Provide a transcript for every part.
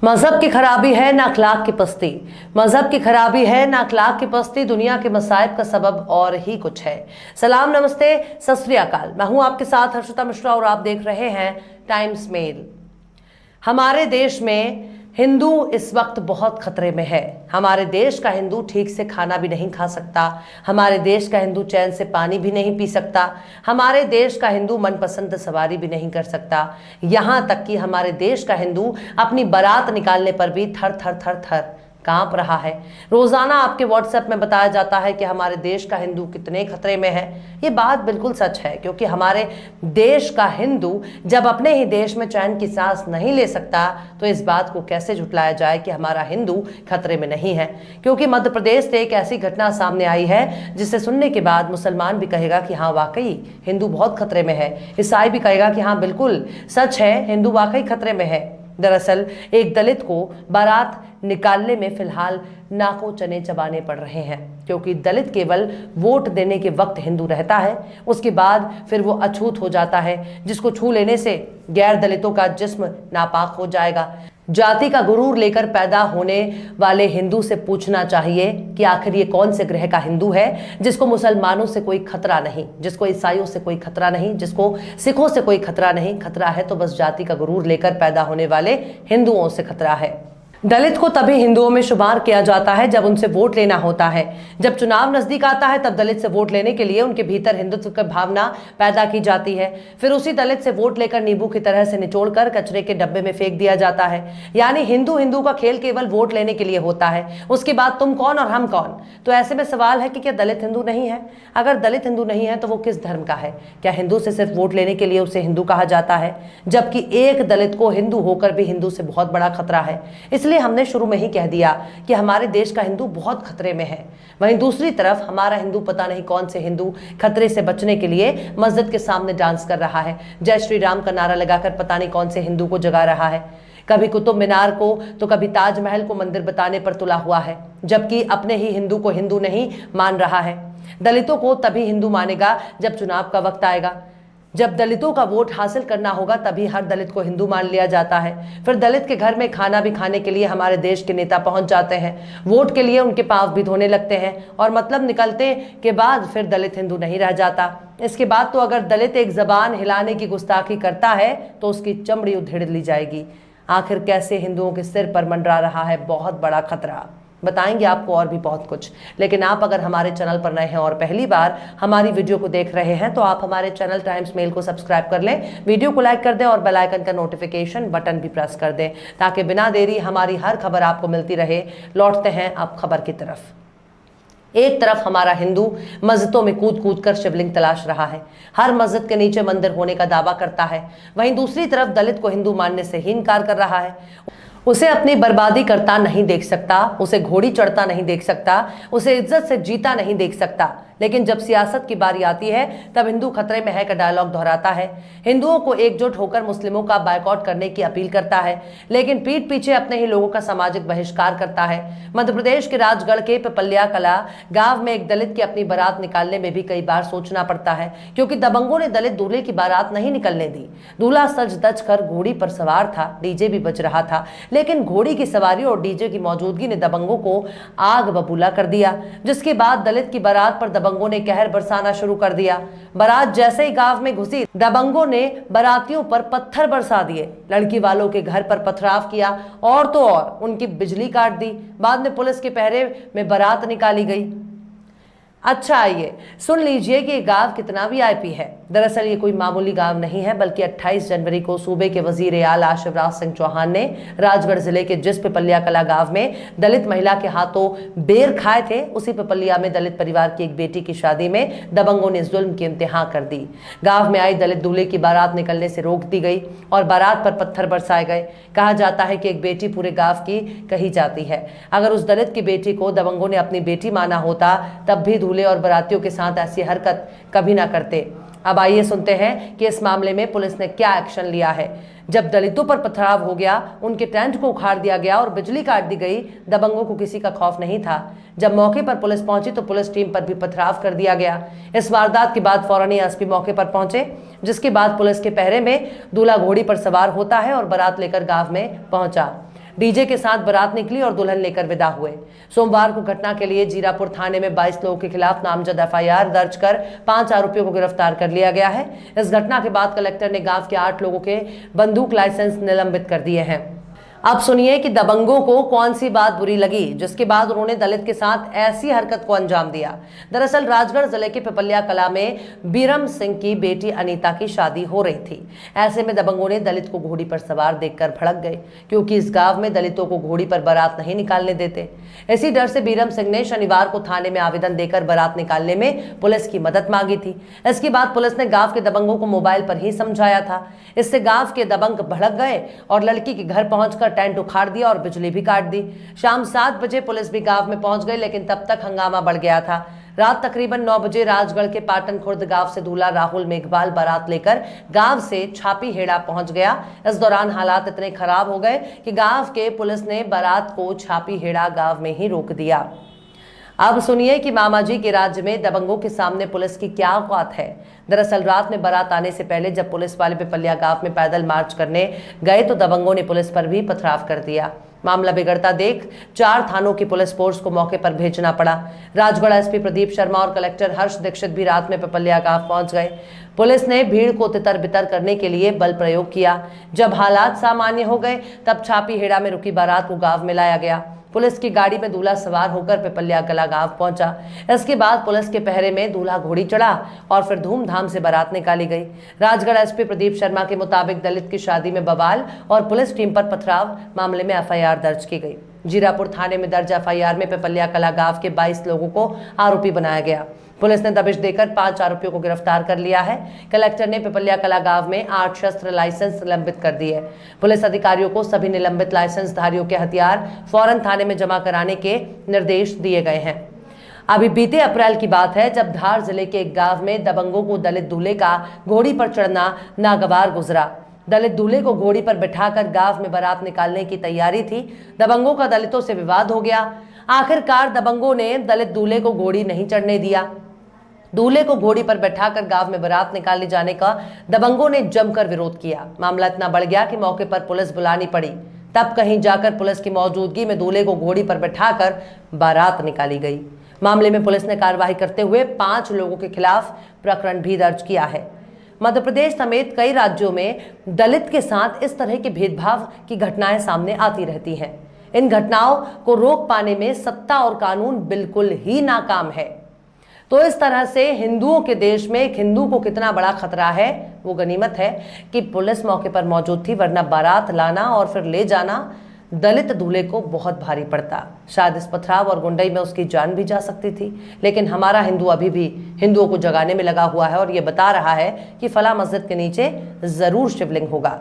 मजहब की खराबी है ना अखलाक की पस्ती। मजहब की खराबी है ना अखलाक की पस्ती, दुनिया के मसाइब का सबब और ही कुछ है। सलाम, नमस्ते, सत श्री अकाल। मैं हूं आपके साथ हर्षिता मिश्रा और आप देख रहे हैं टाइम्स मेल। हमारे देश में हिंदू इस वक्त बहुत खतरे में है। हमारे देश का हिंदू ठीक से खाना भी नहीं खा सकता। हमारे देश का हिंदू चैन से पानी भी नहीं पी सकता। हमारे देश का हिंदू मनपसंद सवारी भी नहीं कर सकता। यहां तक कि हमारे देश का हिंदू अपनी बारात निकालने पर भी थर थर थर थर कांप रहा है। रोजाना आपके व्हाट्सएप में बताया जाता है कि हमारे देश का हिंदू कितने खतरे में है। ये बात बिल्कुल सच है, क्योंकि हमारे देश का हिंदू जब अपने ही देश में चैन की सांस नहीं ले सकता तो इस बात को कैसे झुटलाया जाए कि हमारा हिंदू खतरे में नहीं है। क्योंकि मध्य प्रदेश से एक ऐसी घटना सामने आई है जिसे सुनने के बाद मुसलमान भी कहेगा कि हाँ वाकई हिंदू बहुत खतरे में है, ईसाई भी कहेगा कि हाँ बिल्कुल सच है, हिंदू वाकई खतरे में है। दरअसल एक दलित को बारात निकालने में फिलहाल नाकों चने चबाने पड़ रहे हैं, क्योंकि दलित केवल वोट देने के वक्त हिंदू रहता है, उसके बाद फिर वो अछूत हो जाता है, जिसको छू लेने से गैर दलितों का जिस्म नापाक हो जाएगा। जाति का गुरूर लेकर पैदा होने वाले हिंदू से पूछना चाहिए कि आखिर ये कौन से ग्रह का हिंदू है जिसको मुसलमानों से कोई खतरा नहीं, जिसको ईसाइयों से कोई खतरा नहीं, जिसको सिखों से कोई खतरा नहीं। खतरा है तो बस जाति का गुरूर लेकर पैदा होने वाले हिंदुओं से खतरा है। दलित को तभी हिंदुओं में शुमार किया जाता है जब उनसे वोट लेना होता है। जब चुनाव नजदीक आता है तब दलित से वोट लेने के लिए उनके भीतर हिंदुत्व की भावना पैदा की जाती है। फिर उसी दलित से वोट लेकर नींबू की तरह से निचोड़कर कचरे के डब्बे में फेंक दिया जाता है। यानी हिंदू हिंदू का खेल केवल वोट लेने के लिए होता है, उसके बाद तुम कौन और हम कौन। तो ऐसे में सवाल है कि क्या दलित हिंदू नहीं है? अगर दलित हिंदू नहीं है तो वो किस धर्म का है? क्या हिंदू से सिर्फ वोट लेने के लिए उसे हिंदू कहा जाता है, जबकि एक दलित को हिंदू होकर भी हिंदू से बहुत बड़ा खतरा है। इसलिए हमने शुरू में ही कह दिया कि हमारे देश का हिंदू बहुत खतरे में है। वहीं दूसरी तरफ हमारा हिंदू पता नहीं कौन से हिंदू खतरे से बचने के लिए मस्जिद के सामने डांस कर रहा है, जय श्री राम का नारा लगाकर पता नहीं कौन से हिंदू को जगा रहा है। कभी कुतुब मीनार को तो कभी ताजमहल को मंदिर बताने पर तुला हुआ है, जबकि अपने ही हिंदू को हिंदू नहीं मान रहा है। दलितों को तभी हिंदू मानेगा जब चुनाव का वक्त आएगा। जब दलितों का वोट हासिल करना होगा तभी हर दलित को हिंदू मान लिया जाता है। फिर दलित के घर में खाना भी खाने के लिए हमारे देश के नेता पहुंच जाते हैं, वोट के लिए उनके पांव भी धोने लगते हैं, और मतलब निकलते के बाद फिर दलित हिंदू नहीं रह जाता। इसके बाद तो अगर दलित एक जबान हिलाने की गुस्ताखी करता है तो उसकी चमड़ी उधेड़ ली जाएगी। आखिर कैसे हिंदुओं के सिर पर मंडरा रहा है बहुत बड़ा खतरा, बताएंगे आपको और भी बहुत कुछ। लेकिन आप अगर हमारे चैनल पर नए हैं और पहली बार हमारी वीडियो को देख रहे हैं तो आप हमारे चैनल टाइम्स मेल को सब्सक्राइब कर लें, वीडियो को लाइक कर दें और बेल आइकन का नोटिफिकेशन बटन भी प्रेस कर दें, ताकि बिना देरी हमारी हर खबर आपको मिलती रहे। लौटते हैं अब खबर की तरफ। एक तरफ हमारा हिंदू मस्जिदों में कूद कूद कर शिवलिंग तलाश रहा है, हर मस्जिद के नीचे मंदिर होने का दावा करता है। वहीं दूसरी तरफ दलित को हिंदू मानने से ही इनकार कर रहा है। उसे अपनी बर्बादी करता नहीं देख सकता, उसे घोड़ी चढ़ता नहीं देख सकता, उसे इज्जत से जीता नहीं देख सकता। लेकिन जब सियासत की बारी आती है तब हिंदू खतरे में है का डायलॉग दोहराता है। हिंदुओं को एकजुट होकर मुस्लिमों का बायकॉट करने की अपील करता है, लेकिन पीठ पीछे अपने ही लोगों का सामाजिक बहिष्कार करता है। मध्य प्रदेश के राजगढ़ के पिपल्या कला गांव में एक दलित की अपनी बारात निकालने में भी कई बार सोचना पड़ता है, क्योंकि दबंगों ने दलित दूल्हे की बारात नहीं निकलने दी। दूल्हा सज धज कर घोड़ी पर सवार था, डीजे भी बज रहा था, लेकिन घोड़ी की सवारी और डीजे की मौजूदगी ने दबंगों को आग बबूला कर दिया, जिसके बाद दलित की बारात पर दबंगों ने कहर बरसाना शुरू कर दिया। बारात जैसे ही गांव में घुसी, दबंगों ने बारातियों पर पत्थर बरसा दिए, लड़की वालों के घर पर पथराव किया और तो और उनकी बिजली काट दी। बाद में पुलिस के पहरे में बारात निकाली गई। अच्छा, आइए सुन लीजिए कि ये गांव कितना वीआईपी है। दरअसल ये कोई मामूली गांव नहीं है, बल्कि 28 जनवरी को सूबे के वजीर आला शिवराज सिंह चौहान ने राजगढ़ जिले के जिस पिपल्या कला गांव में दलित महिला के हाथों बेर खाए थे, उसी पिपल्या में दलित परिवार की एक बेटी की शादी में दबंगों ने जुल्म की इंतहा कर दी। गांव में आई दलित दूल्हे की बारात निकलने से रोक दी गई और बारात पर पत्थर बरसाए गए। कहा जाता है कि एक बेटी पूरे गांव की कही जाती है। अगर उस दलित की बेटी को दबंगों ने अपनी बेटी माना होता तब भी दूल्हे और बारातियों के साथ ऐसी हरकत कभी ना करते। अब आइए सुनते हैं कि इस मामले में पुलिस ने क्या एक्शन लिया है। जब दलितों पर पथराव हो गया, उनके टेंट को उखाड़ दिया गया और बिजली काट दी गई, दबंगों को किसी का खौफ नहीं था। जब मौके पर पुलिस पहुंची तो पुलिस टीम पर भी पथराव कर दिया गया। इस वारदात के बाद फौरन ही एसपी मौके पर पहुंचे, जिसके बाद पुलिस के पहरे में दूल्हा घोड़ी पर सवार होता है और बारात लेकर गांव में पहुंचा। डीजे के साथ बारात निकली और दुल्हन लेकर विदा हुए। सोमवार को घटना के लिए जीरापुर थाने में 22 लोगों के खिलाफ नामजद एफआईआर दर्ज कर 5 आरोपियों को गिरफ्तार कर लिया गया है। इस घटना के बाद कलेक्टर ने गांव के 8 लोगों के बंदूक लाइसेंस निलंबित कर दिए हैं। अब सुनिए कि दबंगों को कौन सी बात बुरी लगी जिसके बाद उन्होंने दलित के साथ ऐसी हरकत को अंजाम दिया। दरअसल राजगढ़ जिले के पिपलिया कला में बीरम सिंह की बेटी अनीता की शादी हो रही थी। ऐसे में दबंगों ने दलित को घोड़ी पर सवार देखकर भड़क गए, क्योंकि इस गांव में दलितों को घोड़ी पर बारात नहीं निकालने देते। इसी डर से बीरम सिंह ने शनिवार को थाने में आवेदन देकर बारात निकालने में पुलिस की मदद मांगी थी। इसके बाद पुलिस ने गांव के दबंगों को मोबाइल पर ही समझाया था। इससे गांव के दबंग भड़क गए और लड़की के घर पहुंचकर टेंट उखाड़ दिया और बिजली भी काट दी। शाम 7 बजे पुलिस भी गांव में पहुंच गई, लेकिन तब तक हंगामा बढ़ गया था। रात तकरीबन 9 बजे राजगढ़ के पाटन खुर्द गांव से दूल्हा राहुल मेघवाल बारात लेकर गांव से छापी हेड़ा पहुंच गया। इस दौरान हालात इतने खराब हो गए कि गांव के पुलिस ने बारात को छापी हेड़ा गांव में ही रोक दिया। अब सुनिए कि मामाजी के राज्य में दबंगों के सामने पुलिस की क्या औकात है। दरअसल रात में बारात आने से पहले जब पुलिस वाले पिपलिया गांव में पैदल मार्च करने गए तो दबंगों ने पुलिस पर भी पथराव कर दिया। मामला बिगड़ता देख 4 थानों की पुलिस फोर्स को मौके पर भेजना पड़ा। राजगढ़ एसपी प्रदीप शर्मा और कलेक्टर हर्ष दीक्षित भी रात में पिपलिया गांव पहुंच गए। पुलिस ने भीड़ को तितर बितर करने के लिए बल प्रयोग किया। जब हालात सामान्य हो गए तब छापी हेड़ा में रुकी बारात को गांव में लाया गया। पुलिस की गाड़ी में दूल्हा सवार होकर पिपलिया कला गांव पहुंचा। इसके बाद पुलिस के पहरे में दूल्हा घोड़ी चढ़ा और फिर धूमधाम से बारात निकाली गई। राजगढ़ एसपी प्रदीप शर्मा के मुताबिक दलित की शादी में बवाल और पुलिस टीम पर पथराव मामले में एफआईआर दर्ज की गई। जीरापुर थाने में दर्ज एफआईआर में पिपलिया कला गांव के 22 लोगों को आरोपी बनाया गया। पुलिस ने दबिश देकर 5 आरोपियों को गिरफ्तार कर लिया है। कलेक्टर ने पिपलिया कला गांव में 8 शस्त्र लाइसेंस निलंबित कर दिए। पुलिस अधिकारियों को सभी निलंबित लाइसेंस धारियों के हथियार फौरन थाने में जमा कराने के निर्देश दिए गए हैं। अभी बीते अप्रैल की बात है जब धार जिले के एक गांव में दबंगों को दलित दूल्हे का घोड़ी पर चढ़ना नागवार गुजरा। दलित दूल्हे को घोड़ी पर बिठाकर गांव में बारात निकालने की तैयारी थी। दबंगों का दलितों से विवाद हो गया। आखिरकार दबंगों ने दलित दूल्हे को घोड़ी नहीं चढ़ने दिया। दूल्हे को घोड़ी पर बैठाकर गांव में बारात निकालने जाने का दबंगों ने जमकर विरोध किया। मामला इतना बढ़ गया कि मौके पर पुलिस बुलानी पड़ी। तब कहीं जाकर पुलिस की मौजूदगी में दूल्हे को घोड़ी पर बैठाकर बारात निकाली गई। मामले में पुलिस ने कार्रवाई करते हुए 5 लोगों के खिलाफ प्रकरण भी दर्ज किया है। मध्य प्रदेश समेत कई राज्यों में दलित के साथ इस तरह के भेदभाव की घटनाएं सामने आती रहती हैं। इन घटनाओं को रोक पाने में सत्ता और कानून बिल्कुल ही नाकाम है। तो इस तरह से हिंदुओं के देश में एक हिंदू को कितना बड़ा खतरा है, वो गनीमत है कि पुलिस मौके पर मौजूद थी, वरना बारात लाना और फिर ले जाना दलित दूल्हे को बहुत भारी पड़ता। शायद इस पथराव और गुंडई में उसकी जान भी जा सकती थी। लेकिन हमारा हिंदू अभी भी हिंदुओं को जगाने में लगा हुआ है और ये बता रहा है कि फला मस्जिद के नीचे जरूर शिवलिंग होगा।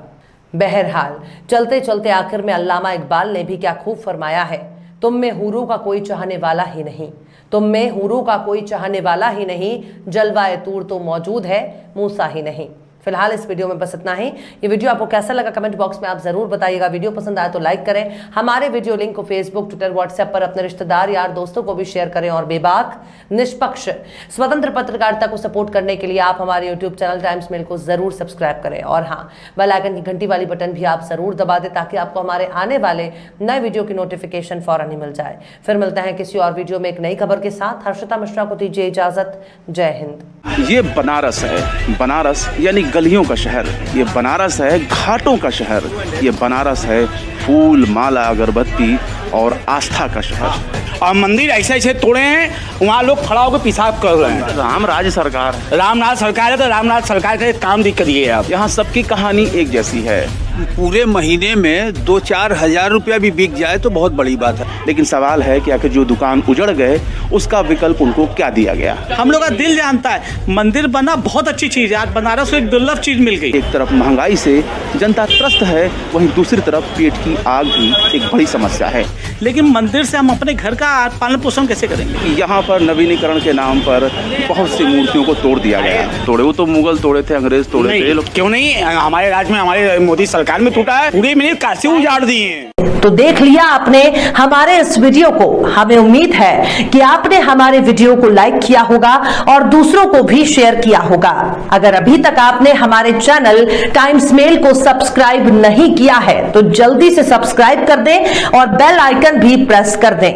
बहरहाल चलते चलते आखिर में अल्लामा इकबाल ने भी क्या खूब फरमाया है, तुम में हुरों का कोई चाहने वाला ही नहीं, तुम में हुरों का कोई चाहने वाला ही नहीं, जलवाए तूर तो मौजूद है, मूसा ही नहीं। फिलहाल इस वीडियो में बस इतना ही। ये वीडियो आपको कैसा लगा कमेंट बॉक्स में आप जरूर बताइएगा। वीडियो पसंद आए तो लाइक करें। हमारे वीडियो लिंक को फेसबुक, ट्विटर, व्हाट्सएप पर अपने रिश्तेदार, यार, दोस्तों को भी शेयर करें। और बेबाक, निष्पक्ष, स्वतंत्र पत्रकारिता को सपोर्ट करने के लिए आप हमारे यूट्यूब चैनल टाइम्स मेल को जरूर सब्सक्राइब करें। और हाँ, बेल आइकन की घंटी वाली बटन भी आप जरूर दबा दें ताकि आपको हमारे आने वाले नए वीडियो की नोटिफिकेशन फौरन ही मिल जाए। फिर मिलते हैं किसी और वीडियो में एक नई खबर के साथ। हर्षिता मिश्रा को दीजिए इजाजत। जय हिंद। ये बनारस है, बनारस यानी गलियों का शहर। ये बनारस है घाटों का शहर। ये बनारस है फूल, माला, अगरबत्ती और आस्था का शहर। और मंदिर ऐसे ऐसे तोड़े हैं, वहाँ लोग खड़ा होकर पेशाब कर रहे हैं। रामराज सरकार, रामनाथ सरकार है तो रामनाथ सरकार का एक काम दिख करिए आप। यहाँ सबकी कहानी एक जैसी है। पूरे महीने में 2-4 हज़ार रुपया भी बिक जाए तो बहुत बड़ी बात है। लेकिन सवाल है कि आखिर जो दुकान उजड़ गए उसका विकल्प उनको क्या दिया गया। हम लोग का दिल जानता है मंदिर बना बहुत अच्छी चीज है। आज बनारस को एक दुर्लभ चीज मिल गई। एक तरफ महंगाई से जनता त्रस्त है, वहीं दूसरी तरफ पेट की आग भी एक बड़ी समस्या है। लेकिन मंदिर से हम अपने घर का पालन पोषण कैसे करेंगे? यहाँ पर नवीनीकरण के नाम पर बहुत सी मूर्तियों को तोड़ दिया गया। तोड़े वो तो मुगल तोड़े थे, अंग्रेज तोड़े थे। क्यों नहीं, हमारे राज्य में हमारे मोदी सरकार सरकार में टूटा है, पूरे मिनट काशी उजाड़ दिए हैं। तो देख लिया आपने हमारे इस वीडियो को। हमें उम्मीद है कि आपने हमारे वीडियो को लाइक किया होगा और दूसरों को भी शेयर किया होगा। अगर अभी तक आपने हमारे चैनल टाइम्स मेल को सब्सक्राइब नहीं किया है तो जल्दी से सब्सक्राइब कर दें और बेल आइकन भी प्रेस कर दें।